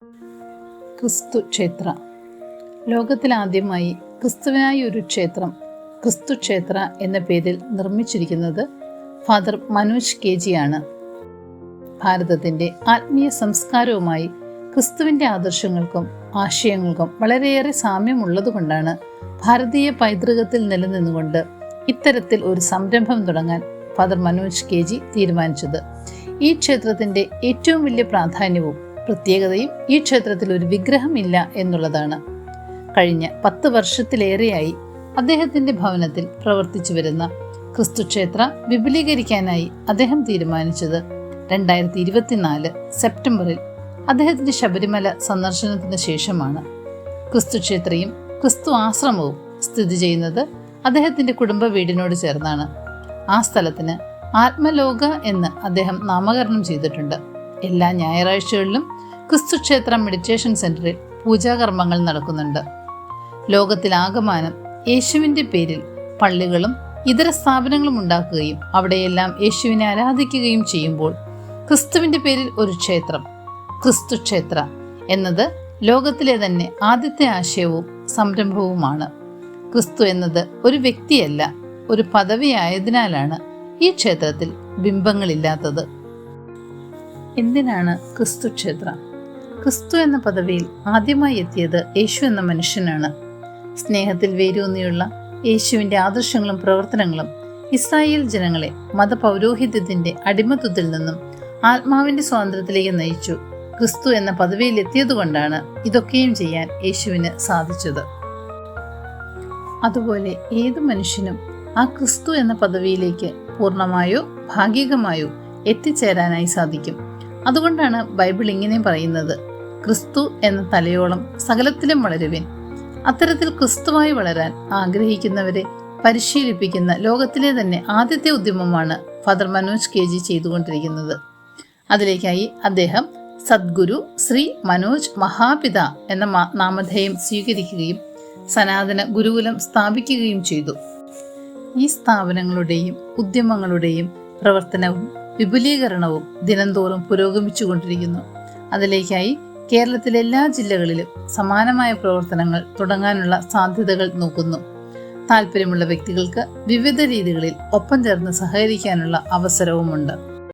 ക്രിസ്തു ക്ഷേത്ര. ലോകത്തിലാദ്യമായി ക്രിസ്തുവിനായി ഒരു ക്ഷേത്രം ക്രിസ്തു ക്ഷേത്ര എന്ന പേരിൽ നിർമ്മിച്ചിരിക്കുന്നത് ഫാദർ മനോജ് KG ആണ്. ഭാരതത്തിൻ്റെ ആത്മീയ സംസ്കാരവുമായി ക്രിസ്തുവിൻ്റെ ആദർശങ്ങൾക്കും ആശയങ്ങൾക്കും വളരെയേറെ സാമ്യമുള്ളതുകൊണ്ടാണ് ഭാരതീയ പൈതൃകത്തിൽ നിലനിന്നുകൊണ്ട് ഇത്തരത്തിൽ ഒരു സംരംഭം തുടങ്ങാൻ ഫാദർ മനോജ് KG തീരുമാനിച്ചത്. ഈ ക്ഷേത്രത്തിൻ്റെ ഏറ്റവും വലിയ പ്രാധാന്യവും പ്രത്യേകതയും ഈ ക്ഷേത്രത്തിൽ ഒരു വിഗ്രഹമില്ല എന്നുള്ളതാണ്. കഴിഞ്ഞ 10 വർഷത്തിലേറെയായി അദ്ദേഹത്തിൻ്റെ ഭവനത്തിൽ പ്രവർത്തിച്ചു വരുന്ന ക്രിസ്തു ക്ഷേത്ര വിപുലീകരിക്കാനായി അദ്ദേഹം തീരുമാനിച്ചത് 2024 സെപ്റ്റംബറിൽ അദ്ദേഹത്തിൻ്റെ ശബരിമല സന്ദർശനത്തിന് ശേഷമാണ്. ക്രിസ്തു ക്ഷേത്രയും ക്രിസ്തു ആശ്രമവും സ്ഥിതി ചെയ്യുന്നത് അദ്ദേഹത്തിൻ്റെ കുടുംബ വീടിനോട് ചേർന്നാണ്. ആ സ്ഥലത്തിന് ആത്മലോക എന്ന് അദ്ദേഹം നാമകരണം ചെയ്തിട്ടുണ്ട്. എല്ലാ ഞായറാഴ്ചകളിലും ക്രിസ്തു ക്ഷേത്ര മെഡിറ്റേഷൻ സെന്ററിൽ പൂജാകർമ്മങ്ങൾ നടക്കുന്നുണ്ട്. ലോകത്തിലാകമാനം യേശുവിൻ്റെ പേരിൽ പള്ളികളും ഇതര സ്ഥാപനങ്ങളും ഉണ്ടാക്കുകയും അവിടെയെല്ലാം യേശുവിനെ ആരാധിക്കുകയും ചെയ്യുമ്പോൾ ക്രിസ്തുവിൻ്റെ പേരിൽ ഒരു ക്ഷേത്രം, ക്രിസ്തു ക്ഷേത്ര എന്നത് ലോകത്തിലെ തന്നെ ആദ്യത്തെ ആശയവും സംരംഭവുമാണ്. ക്രിസ്തു എന്നത് ഒരു വ്യക്തിയല്ല, ഒരു പദവിയായതിനാലാണ് ഈ ക്ഷേത്രത്തിൽ ബിംബങ്ങളില്ലാത്തത്. എന്തിനാണ് ക്രിസ്തു ക്ഷേത്ര? ക്രിസ്തു എന്ന പദവിയിൽ ആദ്യമായി എത്തിയത് യേശു എന്ന മനുഷ്യനാണ്. സ്നേഹത്തിൽ വേരൂന്നിയുള്ള യേശുവിൻ്റെ ആദർശങ്ങളും പ്രവർത്തനങ്ങളും ഇസ്രായേൽ ജനങ്ങളെ മതപൗരോഹിത്യത്തിൻ്റെ അടിമത്വത്തിൽ നിന്നും ആത്മാവിൻ്റെ സ്വാതന്ത്ര്യത്തിലേക്ക് നയിച്ചു. ക്രിസ്തു എന്ന പദവിയിൽ എത്തിയതുകൊണ്ടാണ് ഇതൊക്കെയും ചെയ്യാൻ യേശുവിന് സാധിച്ചത്. അതുപോലെ ഏത് മനുഷ്യനും ആ ക്രിസ്തു എന്ന പദവിയിലേക്ക് പൂർണ്ണമായോ ഭാഗികമായോ എത്തിച്ചേരാനായി സാധിക്കും. അതുകൊണ്ടാണ് ബൈബിൾ ഇങ്ങനെ പറയുന്നത്, ക്രിസ്തു എന്ന തലയോളം സകലത്തിലും വളരുവിൻ. അത്തരത്തിൽ ക്രിസ്തുവായി വളരാൻ ആഗ്രഹിക്കുന്നവരെ പരിശീലിപ്പിക്കുന്ന ലോകത്തിലെ തന്നെ ആദ്യത്തെ ഉദ്യമമാണ് ഫാദർ മനോജ് KG ചെയ്തുകൊണ്ടിരിക്കുന്നത്. അതിലേക്കായി അദ്ദേഹം സദ്ഗുരു ശ്രീ മനോജ് മഹാപിത എന്ന നാമധേയം സ്വീകരിക്കുകയും സനാതന ഗുരുകുലം സ്ഥാപിക്കുകയും ചെയ്തു. ഈ സ്ഥാപനങ്ങളുടെയും ഉദ്യമങ്ങളുടെയും പ്രവർത്തനവും വിപുലീകരണവും ദിനംതോറും പുരോഗമിച്ചുകൊണ്ടിരിക്കുന്നു. അതിലേക്കായി കേരളത്തിലെ എല്ലാ ജില്ലകളിലും സമാനമായ പ്രവർത്തനങ്ങൾ തുടങ്ങാനുള്ള സാധ്യതകൾ നോക്കുന്നു. താല്പര്യമുള്ള വ്യക്തികൾക്ക് വിവിധ രീതികളിൽ ഒപ്പം ചേർന്ന് സഹകരിക്കാനുള്ള അവസരവുമുണ്ട്.